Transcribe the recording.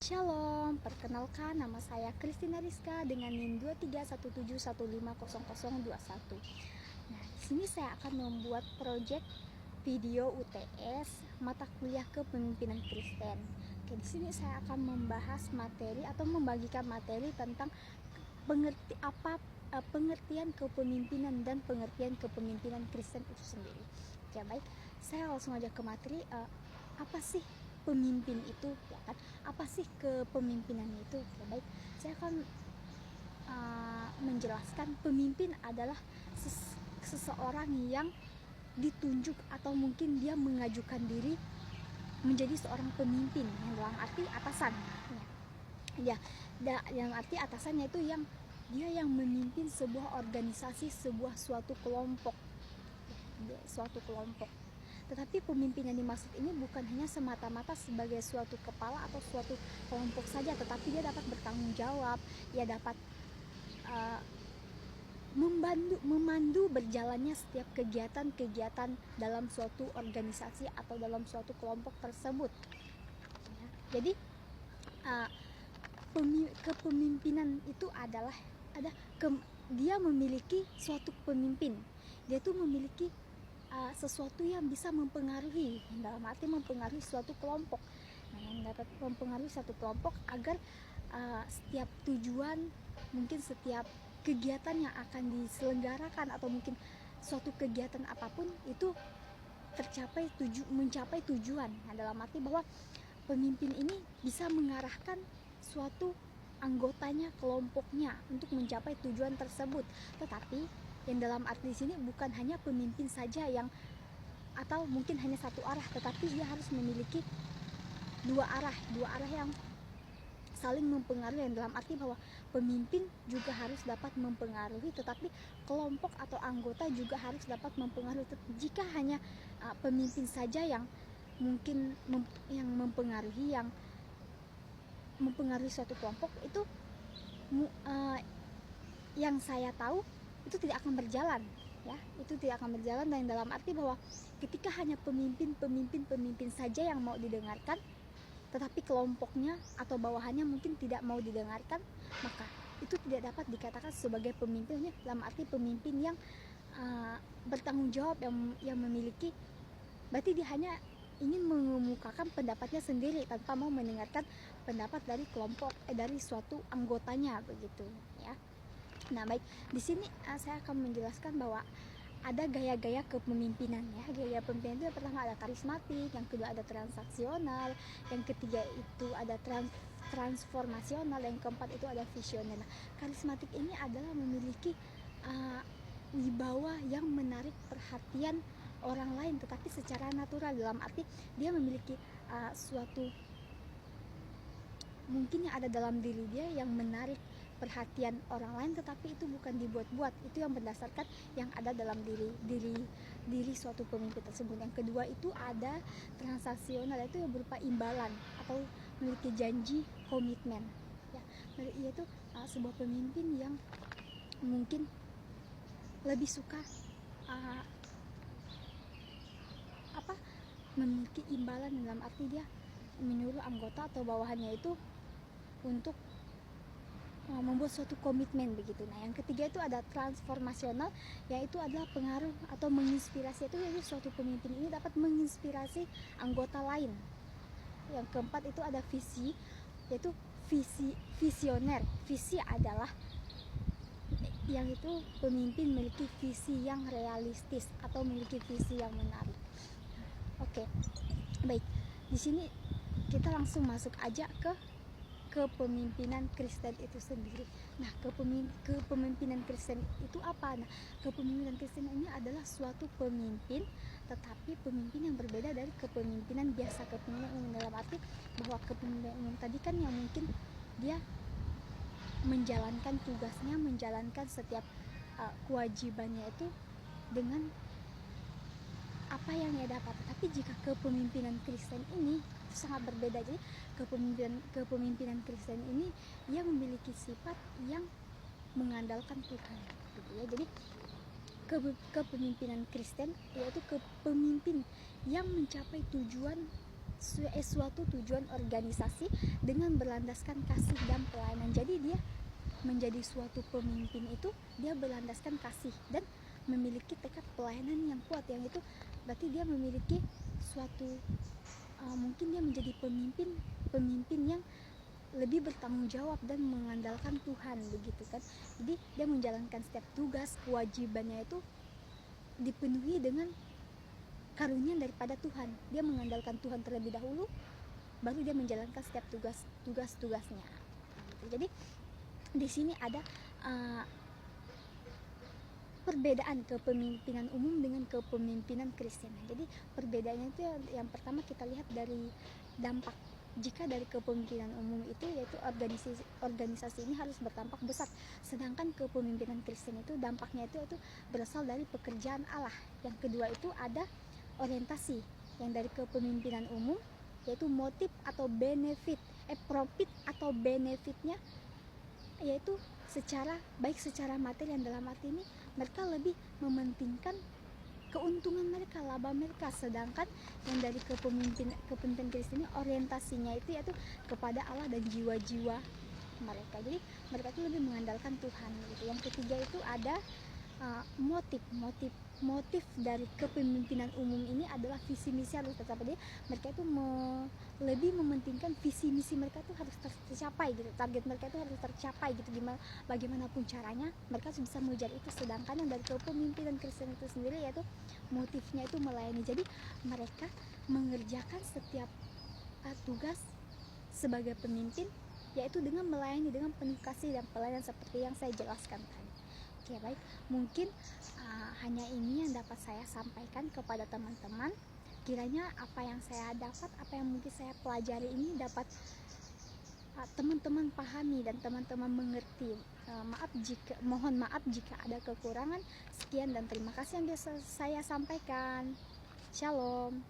Shalom, perkenalkan nama saya Christina Rizka dengan NIM 2317150021. Nah, di sini saya akan membuat proyek video UTS mata kuliah kepemimpinan Kristen. Oke, di sini saya akan membahas materi atau membagikan materi tentang pengertian kepemimpinan dan pengertian kepemimpinan Kristen itu sendiri. Oke, baik. Saya langsung aja ke materi. Apa sih pemimpin itu, ya kan? Apa sih kepemimpinan itu? Oke, baik. Saya akan menjelaskan pemimpin adalah seseorang yang ditunjuk atau mungkin dia mengajukan diri menjadi seorang pemimpin yang dalam arti atasan. Ya, yang arti atasannya itu dia yang memimpin sebuah organisasi, suatu kelompok. Tetapi pemimpin yang dimaksud ini bukan hanya semata-mata sebagai suatu kepala atau suatu kelompok saja, tetapi dia dapat bertanggung jawab, dia dapat memandu berjalannya setiap kegiatan-kegiatan dalam suatu organisasi atau dalam suatu kelompok tersebut. Jadi kepemimpinan itu adalah dia memiliki suatu pemimpin. Dia tuh memiliki sesuatu yang bisa mempengaruhi, dalam arti mempengaruhi suatu kelompok. Yang dapat mempengaruhi satu kelompok agar setiap tujuan, mungkin setiap kegiatan yang akan diselenggarakan atau mungkin suatu kegiatan apapun itu mencapai tujuan. Nah, dalam arti bahwa pemimpin ini bisa mengarahkan suatu anggotanya, kelompoknya untuk mencapai tujuan tersebut. Tetapi yang dalam arti di sini bukan hanya pemimpin saja atau mungkin hanya satu arah, tetapi dia harus memiliki dua arah yang saling mempengaruhi, yang dalam arti bahwa pemimpin juga harus dapat mempengaruhi, tetapi kelompok atau anggota juga harus dapat mempengaruhi. Jika hanya pemimpin saja yang mungkin yang mempengaruhi suatu kelompok, itu yang saya tahu itu tidak akan berjalan, ya. Itu tidak akan berjalan, dan dalam arti bahwa ketika hanya pemimpin saja yang mau didengarkan, tetapi kelompoknya atau bawahannya mungkin tidak mau didengarkan, maka itu tidak dapat dikatakan sebagai pemimpinnya. Dalam arti pemimpin yang bertanggung jawab, yang memiliki, berarti dia hanya ingin mengemukakan pendapatnya sendiri tanpa mau mendengarkan pendapat dari dari suatu anggotanya, begitu, ya. Nah, baik, di sini saya akan menjelaskan bahwa ada gaya-gaya kepemimpinan, ya. Gaya pemimpinan itu yang pertama ada karismatik, yang kedua ada transaksional, yang ketiga itu ada transformasional, yang keempat itu ada visioner. Nah, karismatik ini adalah memiliki wibawa yang menarik perhatian orang lain, tetapi secara natural, dalam arti dia memiliki suatu mungkin yang ada dalam diri dia yang menarik perhatian orang lain, tetapi itu bukan dibuat-buat. Itu yang berdasarkan yang ada dalam diri suatu pemimpin tersebut. Yang kedua itu ada transaksional, itu yang berupa imbalan atau memiliki janji, komitmen, ya. Yaitu sebuah pemimpin yang mungkin lebih suka memiliki imbalan, dalam arti dia menyuruh anggota atau bawahannya itu untuk membuat suatu komitmen, begitu. Nah, yang ketiga itu ada transformasional, yaitu adalah pengaruh atau menginspirasi. Itu jadi suatu pemimpin ini dapat menginspirasi anggota lain. Yang keempat itu ada visi, yaitu visioner. Visi adalah yang itu pemimpin memiliki visi yang realistis atau memiliki visi yang menarik. Oke, baik. Di sini kita langsung masuk aja ke kepemimpinan Kristen itu sendiri. Nah, kepemimpinan Kristen itu apa? Nah, kepemimpinan Kristen ini adalah suatu pemimpin, tetapi pemimpin yang berbeda dari kepemimpinan biasa. Kepemimpinan umum dalam arti bahwa kepemimpinan umum tadi kan yang mungkin dia menjalankan tugasnya, menjalankan setiap kewajibannya itu dengan apa yang ia dapat. Tapi jika kepemimpinan Kristen ini sangat berbeda. Jadi kepemimpinan Kristen ini ia memiliki sifat yang mengandalkan Tuhan, gitu, ya. Jadi kepemimpinan Kristen yaitu kepemimpin yang mencapai tujuan suatu tujuan organisasi dengan berlandaskan kasih dan pelayanan. Jadi dia menjadi suatu pemimpin itu dia berlandaskan kasih dan memiliki tekad pelayanan yang kuat, yang itu berarti dia memiliki suatu mungkin dia menjadi pemimpin yang lebih bertanggung jawab dan mengandalkan Tuhan begitu kan. Jadi dia menjalankan setiap tugas kewajibannya itu dipenuhi dengan karunia daripada Tuhan. Dia mengandalkan Tuhan terlebih dahulu, baru dia menjalankan setiap tugasnya. Jadi di sini ada perbedaan kepemimpinan umum dengan kepemimpinan Kristen. Jadi perbedaannya itu yang pertama kita lihat dari dampak. Jika dari kepemimpinan umum itu yaitu organisasi ini harus berdampak besar, sedangkan kepemimpinan Kristen itu dampaknya itu berasal dari pekerjaan Allah. Yang kedua itu ada orientasi, yang dari kepemimpinan umum yaitu motif atau benefit, profit atau benefitnya yaitu baik secara materi, yang dalam arti ini mereka lebih mementingkan keuntungan mereka, laba mereka, sedangkan yang dari kepemimpinan Kristen ini orientasinya itu yaitu kepada Allah dan jiwa-jiwa mereka. Jadi mereka itu lebih mengandalkan Tuhan gitu. Yang ketiga itu ada motif dari kepemimpinan umum ini adalah visi misi harus tercapai. Jadi mereka itu lebih mementingkan visi misi mereka itu harus tercapai gitu, target mereka itu harus tercapai gitu, bagaimanapun caranya mereka bisa mengejar itu. Sedangkan yang dari kepemimpinan Kristen itu sendiri yaitu motifnya itu melayani. Jadi mereka mengerjakan setiap tugas sebagai pemimpin yaitu dengan melayani dengan penuh kasih dan pelayanan seperti yang saya jelaskan tadi. Oke, baik, mungkin hanya ini yang dapat saya sampaikan kepada teman-teman. Kiranya apa yang saya dapat, apa yang mungkin saya pelajari ini dapat teman-teman pahami dan teman-teman mengerti. Mohon maaf jika ada kekurangan. Sekian dan terima kasih yang bisa saya sampaikan. Shalom.